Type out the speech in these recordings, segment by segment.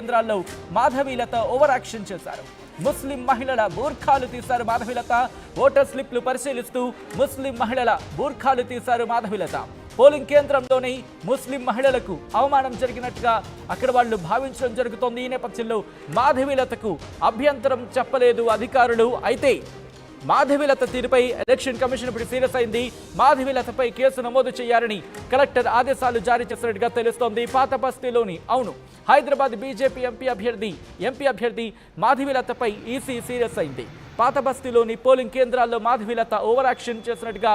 కేంద్రాల్లో Madhavilatha over action చేశారు. ముస్లిం మహిళల బూర్ఖాలు తీశారు మాధవీలత. ఓటర్ స్లిప్లు పరిశీలిస్తూ ముస్లిం మహిళల బూర్ఖాలు తీశారు మాధవీలత. పోలింగ్ కేంద్రంలోని ముస్లిం మహిళలకు అవమానం జరిగినట్టుగా అక్కడ వాళ్ళు భావించడం జరుగుతోంది. ఈ నేపథ్యంలో మాధవీలతకు అభ్యంతరం చెప్పలేదు అధికారులు. అయితే మాధవీలత తీరుపై ఎలక్షన్ కమిషన్ ఇప్పుడు సీరియస్ అయింది. మాధవీలతపై కేసు నమోదు చేయాలని కలెక్టర్ ఆదేశాలు జారీ చేసినట్టుగా తెలుస్తోంది. పాత బస్తీలోని హైదరాబాద్ బీజేపీ ఎంపీ అభ్యర్థి మాధవీలతపై ఈసీ సీరియస్ అయింది. పాత బస్తీలోని పోలింగ్ కేంద్రాల్లో మాధవీలత ఓవర్ యాక్షన్ చేసినట్టుగా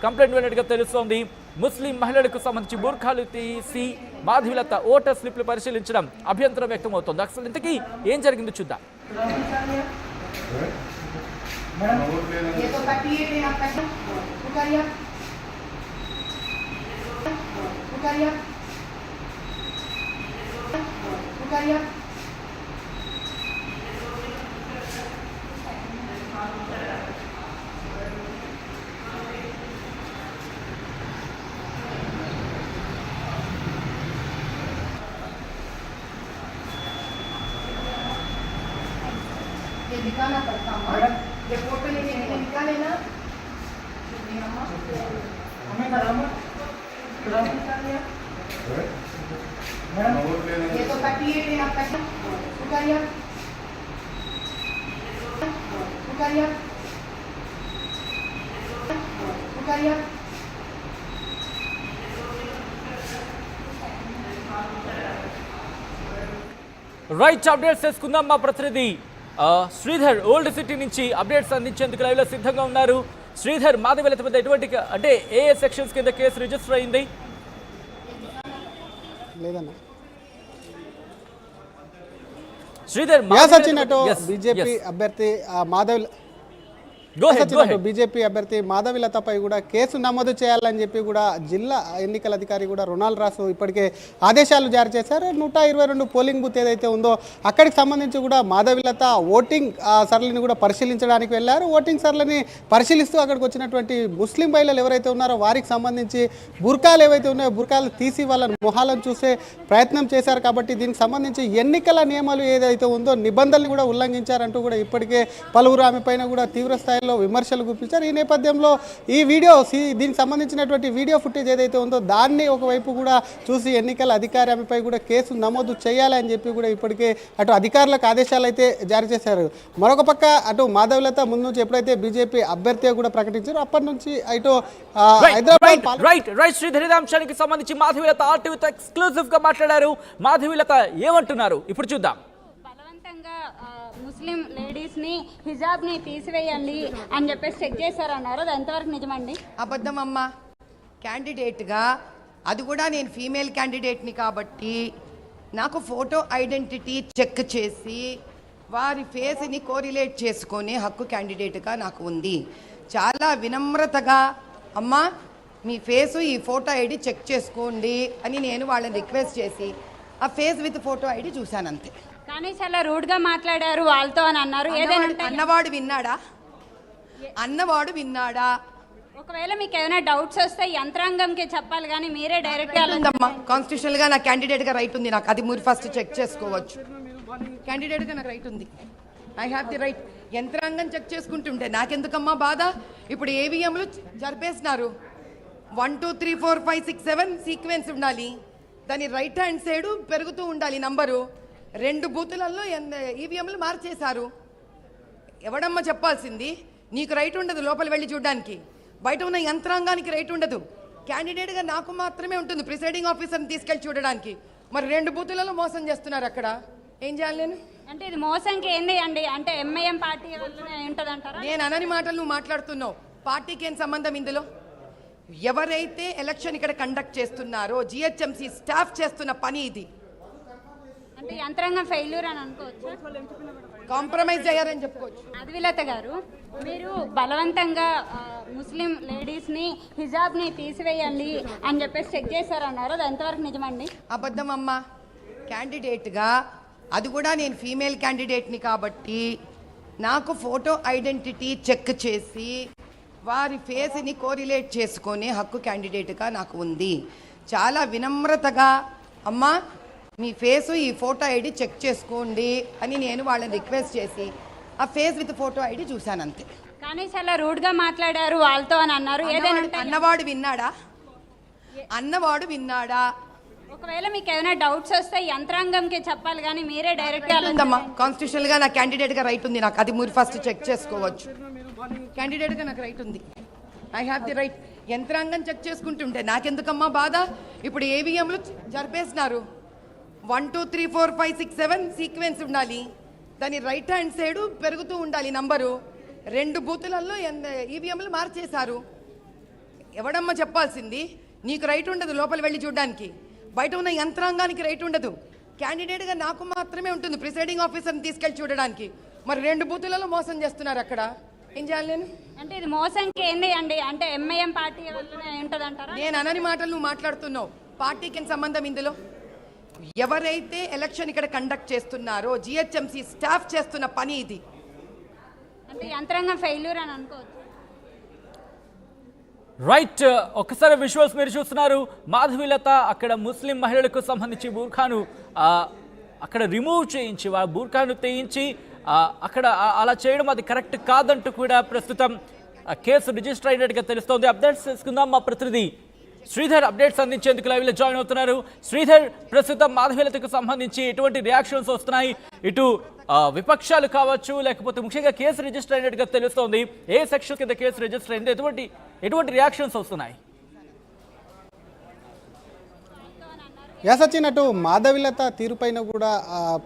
కంప్లైంట్ విన్నట్టుగా తెలుస్తోంది. ముస్లిం మహిళలకు సంబంధించి బూర్ఖాలు తీసి మాధవీలత ఓటర్ స్లిప్లు పరిశీలించడం అభ్యంతరం వ్యక్తమవుతోంది. అసలు ఇంతకీ ఏం జరిగిందో చూద్దాం. ये तो 38 है आपका उकारिया उकारिया उकारिया ये दिखाना पड़ता है। ये फोटो लेके निकाले ना हमें ये तो 38 है आपका उकारिया उकारिया उकारिया రైట్ అప్డేట్స్ చేసుకుందాం. మా ప్రతినిధి శ్రీధర్ ఓల్డ్ సిటీ నుంచి అప్డేట్స్ అందించేందుకు లైవ్ లో సిద్ధంగా ఉన్నారు. శ్రీధర్, మాధవీలత మీద ఎటువంటి అంటే ఏ సెక్షన్స్ కింద కేసు రిజిస్టర్ అయింది? శ్రీధర్, బీజేపీ అభ్యర్థి బీజేపీ అభ్యర్థి మాధవీలతపై కూడా కేసు నమోదు చేయాలని చెప్పి కూడా జిల్లా ఎన్నికల అధికారి కూడా రొనాల్డ్ రాసు ఇప్పటికే ఆదేశాలు జారీ చేశారు. 122 పోలింగ్ బూత్ ఏదైతే ఉందో అక్కడికి సంబంధించి కూడా మాధవీలత ఓటింగ్ సరళిని కూడా పరిశీలించడానికి వెళ్ళారు. ఓటింగ్ సరళిని పరిశీలిస్తూ అక్కడికి వచ్చినటువంటి ముస్లిం మహిళలు ఎవరైతే ఉన్నారో వారికి సంబంధించి బుర్కాలు ఏవైతే ఉన్నాయో బుర్కాలు తీసి వాళ్ళ మొహాలను చూసే ప్రయత్నం చేశారు. కాబట్టి దీనికి సంబంధించి ఎన్నికల నియమాలు ఏదైతే ఉందో నిబంధనలు కూడా ఉల్లంఘించారంటూ కూడా ఇప్పటికే పలువురు ఆమె పైన కూడా తీవ్ర స్థాయి విమర్శలు గుప్పించారు. ఈ నేపథ్యంలో ఈ వీడియో దీనికి సంబంధించినటువంటి వీడియో ఫుటేజ్ ఏదైతే ఉందో దాన్ని ఒకవైపు కూడా చూసి ఎన్నికల అధికారి ఆమెపై కూడా కేసు నమోదు చేయాలని చెప్పి కూడా ఇప్పటికే అటు అధికారులకు ఆదేశాలు అయితే జారీ చేశారు. మరొక పక్క అటు మాధవీలత ముందు నుంచి ఎప్పుడైతే బీజేపీ అభ్యర్థి కూడా ప్రకటించారో అప్పటి నుంచి ఇటు హైదరాబాద్ శ్రీధరిదాంశానికి సంబంధించి మాధవీలత ఆర్టీవీతో ఎక్స్క్లూజివ్ గా మాట్లాడారు. మాధవీలత ఏమంటున్నారు ఇప్పుడు చూద్దాం. ముస్లిం లేడీస్ని హిజాబ్ని తీసివేయండి అని చెప్పేసి చెక్ చేశారన్నారు. అది ఎంతవరకు నిజమండి? అబద్ధం అమ్మ. క్యాండిడేట్గా అది కూడా నేను ఫీమేల్ క్యాండిడేట్ని కాబట్టి నాకు ఫోటో ఐడెంటిటీ చెక్ చేసి వారి ఫేస్ని కోరిలేట్ చేసుకునే హక్కు క్యాండిడేట్గా నాకు ఉంది. చాలా వినమ్రతగా అమ్మ మీ ఫేసు ఈ ఫోటో ఐడి చెక్ చేసుకోండి అని నేను వాళ్ళని రిక్వెస్ట్ చేసి ఆ ఫేస్ విత్ ఫోటో ఐడి చూశాను అంతే. కానీ చాలా రూడ్గా మాట్లాడారు వాళ్ళతో అని అన్నారు. అన్నవాడు విన్నాడా? ఒకవేళ మీకు ఏమైనా డౌట్స్ వస్తే యంత్రాంగంకి చెప్పాలి కానీ మీరే డైరెక్ట్ కాన్స్టిట్యూషనల్ గా నా క్యాండిడేట్ గా రైట్ ఉంది. నాకు అది మీరు ఫస్ట్ చెక్ చేసుకోవచ్చు. క్యాండిడేట్ గా నాకు రైట్ ఉంది. I have the right. యంత్రాంగం చెక్ చేసుకుంటుంటే నాకెందుకమ్మా బాధ? ఇప్పుడు ఏవిఎంలు జరిపేసినారు. 1 2 3 4 5 6 7 సీక్వెన్స్ ఉండాలి. దాని రైట్ హ్యాండ్ సైడ్ పెరుగుతూ ఉండాలి నంబరు. 2 బూతులలో ఈవీఎంలు మార్చేశారు. ఎవడమ్మా చెప్పాల్సింది? నీకు రైట్ ఉండదు లోపల వెళ్ళి చూడడానికి. బయట ఉన్న యంత్రాంగానికి రైట్ ఉండదు. క్యాండిడేట్గా నాకు మాత్రమే ఉంటుంది ప్రిసైడింగ్ ఆఫీసర్ని తీసుకెళ్ళి చూడడానికి. మరి 2 బూతులలో మోసం చేస్తున్నారు. అక్కడ ఏం చేయాలి నేను? అంటే ఇది మోసంకి ఏంది అండి? అంటే ఎంఐఎం పార్టీ వల్లనే ఉంటుంది అంటారా? నేను అనని మాటలు నువ్వు మాట్లాడుతున్నావు. పార్టీకి ఏం సంబంధం ఇందులో? ఎవరైతే ఎలక్షన్ ఇక్కడ కండక్ట్ చేస్తున్నారో జిహెచ్ఎంసీ స్టాఫ్ చేస్తున్న పని ఇది. అంటే యంత్రాంగం ఫెయిల్యూర్ అని అనుకోవచ్చు, కాంప్రమైజ్ అయ్యారని చెప్పుకోవచ్చు. మాధవీలత గారు, మీరు బలవంతంగా ముస్లిం లేడీస్ని హిజాబ్ని తీసివేయండి అని చెప్పేసి చెక్ చేశారన్నారు. అది ఎంతవరకు నిజమండి? అబద్ధం అమ్మ. క్యాండిడేట్గా అది కూడా నేను ఫీమేల్ క్యాండిడేట్ని కాబట్టి నాకు ఫోటో ఐడెంటిటీ చెక్ చేసి వారి ఫేస్ని కోరిలేట్ చేసుకునే హక్కు క్యాండిడేట్గా నాకు ఉంది. చాలా వినమ్రతగా అమ్మ మీ ఫేసు ఈ ఫోటో ఐడి చెక్ చేసుకోండి అని నేను వాళ్ళని రిక్వెస్ట్ చేసి ఆ ఫేస్ విత్ ఫోటో ఐడి చూశాను అంతే. కానీ చాలా రూడ్గా మాట్లాడారు వాళ్ళతో అని అన్నారు. ఏదైనా అన్నవాడు విన్నాడా? ఒకవేళ మీకు ఏమైనా డౌట్స్ వస్తే యంత్రాంగంకి చెప్పాలి, కానీ మీరే డైరెక్ట్ కాన్స్టిట్యూషనల్ గా నా క్యాండిడేట్ గా రైట్ ఉంది. నాకు అది మీరు ఫస్ట్ చెక్ చేసుకోవచ్చు. క్యాండిడేట్ గా నాకు రైట్ ఉంది. I have the right. యంత్రాంగం చెక్ చేసుకుంటుంటే నాకెందుకమ్మా బాధ? ఇప్పుడు ఏవిఎంలు జరిపేసినారు. 1 2 3 4 5 6 7 సీక్వెన్స్ ఉండాలి. దాని రైట్ హ్యాండ్ సైడ్ పెరుగుతూ ఉండాలి నంబరు. 2 బూతులలో ఈవీఎంలు మార్చేశారు. ఎవడమ్మా చెప్పాల్సింది? నీకు రైట్ ఉండదు లోపల వెళ్ళి చూడడానికి. బయట ఉన్న యంత్రాంగానికి రైట్ ఉండదు. క్యాండిడేట్గా నాకు మాత్రమే ఉంటుంది ప్రిసైడింగ్ ఆఫీసర్ని తీసుకెళ్ళి చూడడానికి. మరి 2 బూతులలో మోసం చేస్తున్నారు. అక్కడ ఏం చేయాలి నేను? అంటే ఇది మోసంకి ఏంది అండి? అంటే ఎంఐఎం పార్టీ వల్లనే ఉంటుంది అంటారా? నేను అనని మాటలు నువ్వు మాట్లాడుతున్నావు. పార్టీకి సంబంధం ఇందులో? ఎవరైతే ఎలక్షన్ ఇక్కడ కండక్ట్ చేస్తున్నారో జిహెచ్ఎంసీ స్టాఫ్ చేస్తున్న పని ఇది. అంటే యంత్రాంగం ఫెయిల్యూర్ అని అనుకోవచ్చు. రైట్, ఒక్కసారి విజువల్స్ మీరు చూస్తున్నారు. మాధవీలత అక్కడ ముస్లిం మహిళలకు సంబంధించి బూర్ఖాను అక్కడ రిమూవ్ చేయించి బూర్ఖాను తెయించి అక్కడ అలా చేయడం అది కరెక్ట్ కాదంటూ కూడా ప్రస్తుతం కేసు రిజిస్టర్ అయినట్టుగా తెలుస్తోంది. అప్డేట్స్ తెలుసుకుందాం. మా ప్రతినిధి శ్రీధర్ అప్డేట్స్ అందించేందుకు లైవ్లో జాయిన్ అవుతున్నారు. శ్రీధర్, ప్రస్తుతం మాధవీలతకు సంబంధించి ఎటువంటి రియాక్షన్స్ వస్తున్నాయి? ఇటు విపక్షాలు కావచ్చు, లేకపోతే ముఖ్యంగా కేసు రిజిస్టర్ అయినట్టుగా తెలుస్తోంది. ఏ సెక్షన్ కింద కేసు రిజిస్టర్ అయింది? ఎటువంటి రియాక్షన్స్ వస్తున్నాయి? యాసచ్చినట్టు మాధవీలత తీరుపైన కూడా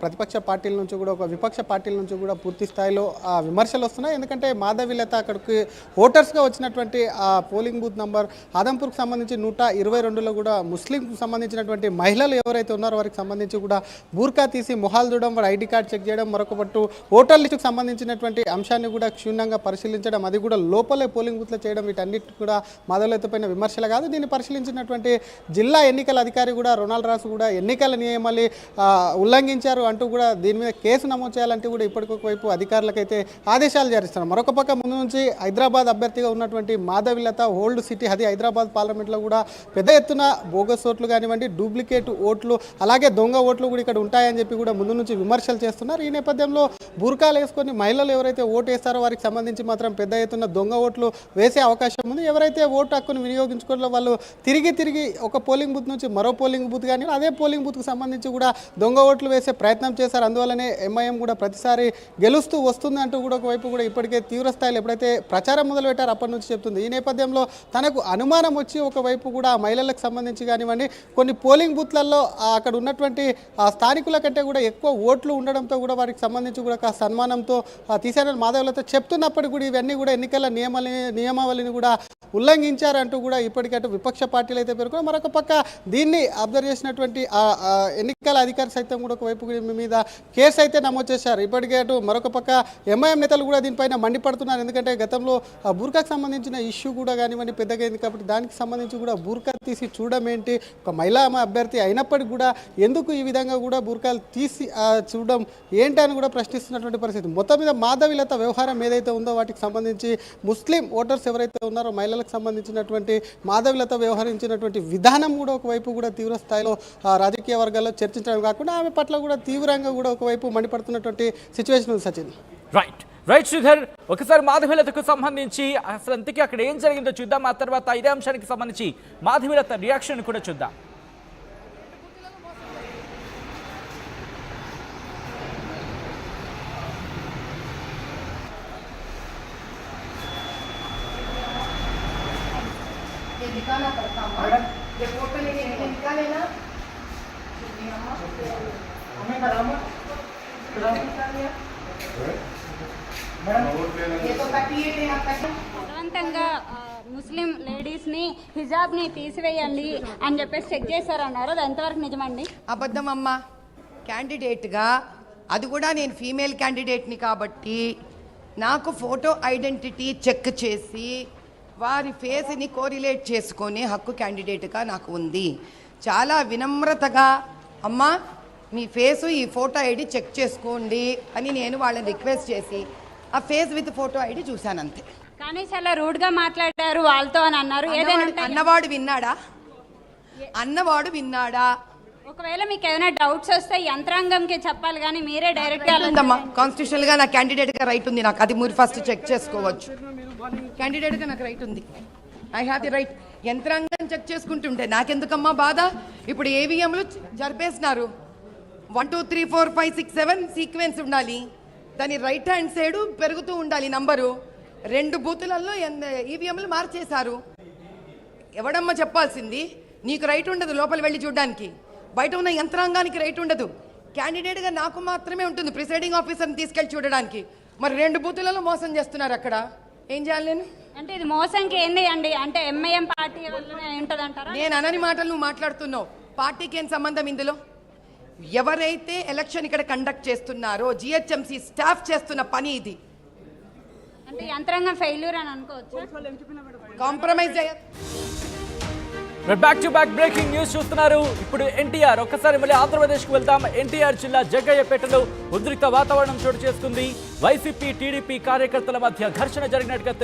ప్రతిపక్ష పార్టీల నుంచి కూడా ఒక విపక్ష పార్టీల నుంచి కూడా పూర్తి స్థాయిలో విమర్శలు వస్తున్నాయి. ఎందుకంటే మాధవీలత అక్కడికి ఓటర్స్గా వచ్చినటువంటి ఆ పోలింగ్ బూత్ నంబర్ ఆదంపూర్కి సంబంధించి 122లో కూడా ముస్లింకు సంబంధించినటువంటి మహిళలు ఎవరైతే ఉన్నారో వారికి సంబంధించి కూడా బూర్కా తీసి మొహాలు చూడడం, వారి ఐడి కార్డ్ చెక్ చేయడం, మరొక పట్టు ఓటర్ లిస్టుకు సంబంధించినటువంటి అంశాన్ని కూడా క్షుణ్ణంగా పరిశీలించడం, అది కూడా లోపలే పోలింగ్ బూత్లో చేయడం, వీటన్నిటి కూడా మాధవీలత పైన విమర్శలు కాదు. దీన్ని పరిశీలించినటువంటి జిల్లా ఎన్నికల అధికారి కూడా రొనాల్డ్ రాసు కూడా ఎన్నికల నియమాలు ఉల్లంఘించారు అంటూ కూడా దీని మీద కేసు నమోదు చేయాలంటూ కూడా ఇప్పటికొకవైపు అధికారులకైతే ఆదేశాలు జారిస్తున్నారు. మరొక పక్క ముందు నుంచి హైదరాబాద్ అభ్యర్థిగా ఉన్నటువంటి మాధవీలత ఓల్డ్ సిటీ, అది హైదరాబాద్ పార్లమెంట్లో కూడా పెద్ద ఎత్తున బోగస్ ఓట్లు కానివ్వండి, డూప్లికేట్ ఓట్లు, అలాగే దొంగ ఓట్లు కూడా ఇక్కడ ఉంటాయని చెప్పి కూడా ముందు నుంచి విమర్శలు చేస్తున్నారు. ఈ నేపథ్యంలో బుర్కాలు వేసుకొని మహిళలు ఎవరైతే ఓటు వేస్తారో వారికి సంబంధించి మాత్రం పెద్ద ఎత్తున దొంగ ఓట్లు వేసే అవకాశం ఉంది. ఎవరైతే ఓటు హక్కును వినియోగించుకోవాలో వాళ్ళు తిరిగి ఒక పోలింగ్ బూత్ నుంచి మరో పోలింగ్ బూత్ కానీ అదే పోలింగ్ బూత్కు సంబంధించి కూడా దొంగ ఓట్లు వేసే ప్రయత్నం చేశారు. అందువల్లనే ఎంఐఎం కూడా ప్రతిసారి గెలుస్తూ వస్తుంది అంటూ కూడా ఒకవైపు కూడా ఇప్పటికే తీవ్ర స్థాయిలో ఎప్పుడైతే ప్రచారం మొదలుపెట్టారో అప్పటి నుంచి చెప్తుంది. ఈ నేపథ్యంలో తనకు అనుమానం వచ్చి ఒకవైపు కూడా మహిళలకు సంబంధించి కానివ్వండి, కొన్ని పోలింగ్ బూత్లలో అక్కడ ఉన్నటువంటి స్థానికుల కంటే కూడా ఎక్కువ ఓట్లు ఉండడంతో కూడా వారికి సంబంధించి కూడా సన్మానంతో తీశారని మాధవీలత చెప్తున్నప్పటికీ కూడా ఇవన్నీ కూడా ఎన్నికల నియమావళిని కూడా ఉల్లంఘించారంటూ కూడా ఇప్పటికట్టు విపక్ష పార్టీలు అయితే పేర్కొన్నారు. మరొక పక్క దీన్ని అబ్జర్వ్ చేసినటువంటి ఎన్నికల అధికారి సైతం కూడా ఒకవైపు మీద కేసు అయితే నమోదు చేశారు. ఇప్పటికే అటు మరొక పక్క ఎంఐఎం నేతలు కూడా దీనిపైన మండిపడుతున్నారు. ఎందుకంటే గతంలో బూర్కాకు సంబంధించిన ఇష్యూ కూడా కానివ్వండి పెద్దగా అయింది కాబట్టి దానికి సంబంధించి కూడా బూర్కా తీసి చూడడం ఏంటి, ఒక మహిళా అభ్యర్థి అయినప్పటికీ కూడా ఎందుకు ఈ విధంగా కూడా బూర్కాలు తీసి చూడడం ఏంటి అని కూడా ప్రశ్నిస్తున్నటువంటి పరిస్థితి. మొత్తం మీద మాధవీలత వ్యవహారం ఏదైతే ఉందో వాటికి సంబంధించి ముస్లిం ఓటర్స్ ఎవరైతే ఉన్నారో మహిళలకు సంబంధించినటువంటి మాధవీలత వ్యవహరించినటువంటి విధానం కూడా ఒకవైపు కూడా తీవ్ర స్థాయిలో రాజకీయ వర్గాల్లో చర్చించడం కాకుండా ఆమె పట్ల కూడా తీవ్రంగా కూడా ఒకవైపు మండిపడుతున్నటువంటి సిచ్యువేషన్ ఉంది. సచిన్, రైట్ శ్రీధర్, ఒకసారి మాధవీలతకు సంబంధించి అసలు అంతకీ అక్కడ ఏం జరిగిందో చూద్దాం. ఆ తర్వాత ఇదే అంశానికి సంబంధించి మాధవీలత రియాక్షన్ కూడా చూద్దాం. दिखाना पड़ता मैडम, ये फोटो लेके निकालेना हमें बराबर ये तो कटिए బలవంతంగా ముస్లిం లేడీస్ని హిజాబ్ని తీసివేయండి అని చెప్పేసి చెక్ చేశారన్నారు. అది ఎంతవరకు నిజమండి? అబద్ధం అమ్మ. క్యాండిడేట్గా, అది కూడా నేను ఫీమేల్ క్యాండిడేట్ని కాబట్టి నాకు ఫోటో ఐడెంటిటీ చెక్ చేసి వారి ఫేస్ని కోరిలేట్ చేసుకొని హక్కు క్యాండిడేట్గా నాకు ఉంది. చాలా వినమ్రతగా అమ్మా మీ ఫేసు ఈ ఫోటో ఐడి చెక్ చేసుకోండి అని నేను వాళ్ళని రిక్వెస్ట్ చేసి ఆ ఫేస్ విత్ ఫోటో ఐడి చూశాను అంతే. కానీ చాలా రూడ్గా మాట్లాడారు వాళ్ళతో అని అన్నారు. ఏదైనా అన్నవాడు విన్నాడా? ఒకవేళ మీకు ఏమైనా డౌట్స్ వస్తే యంత్రాంగంకి చెప్పాలి కానీ మీరే డైరెక్ట్ ఉందమ్మా కాన్స్టిట్యూషనల్ గా నా క్యాండిడేట్ గా రైట్ ఉంది నాకు అది మీరు ఫస్ట్ చెక్ చేసుకోవచ్చు క్యాండిడేట్ గా నాకు రైట్ ఉంది ఐ హ్యావ్ ది రైట్ యంత్రాంగం చెక్ చేసుకుంటుంటే నాకెందుకమ్మా బాధ ఇప్పుడు ఏవిఎంలు జరిపేసినారు 1 2 3 4 5 6 7 సీక్వెన్స్ ఉండాలి దాని రైట్ హ్యాండ్ సైడ్ పెరుగుతూ ఉండాలి నంబరు 2 బూతులలో ఈవీఎంలు మార్చేశారు ఎవడమ్మా చెప్పాల్సింది నీకు రైట్ ఉండదు లోపల వెళ్ళి చూడడానికి బయట ఉన్న యంత్రాంగానికి రైట్ ఉండదు క్యాండిడేట్గా నాకు మాత్రమే ఉంటుంది ప్రిసైడింగ్ ఆఫీసర్ని తీసుకెళ్ళి చూడడానికి మరి 2 బూతులలో మోసం చేస్తున్నారు అక్కడ ఏం చేయాలి నేను అంటే ఇది మోసంకి ఏంది అండి అంటే ఎంఐఎం పార్టీ వల్లనే ఉంటుంది అంటారా నేను అనని మాటలు నువ్వు మాట్లాడుతున్నావు పార్టీకి ఏం సంబంధం ఇందులో ఎవరైతే ఎలక్షన్ ఇక్కడ కండక్ట్ చేస్తున్నారో జిహెచ్ఎంసీ స్టాఫ్ చేస్తున్న పని ఇది అంటే యంత్రాంగం ఫెయిల్యూర్ అని అనుకోవచ్చు కాంప్రమైజ్ అయ్యారు back to back breaking news చూస్తున్నారు. ఇప్పుడు ఎన్టీఆర్ ఒక్కసారి మళ్ళీ ఆంధ్రప్రదేశ్కు వెళ్తాం. ఎన్టీఆర్ జిల్లా జగ్గయ్యపేటలో ఉద్రిక్త వాతావరణం చోటు చేసుకుంది. వైసీపీ టీడీపీ కార్యకర్తల మధ్య ఘర్షణ జరిగినట్టుగా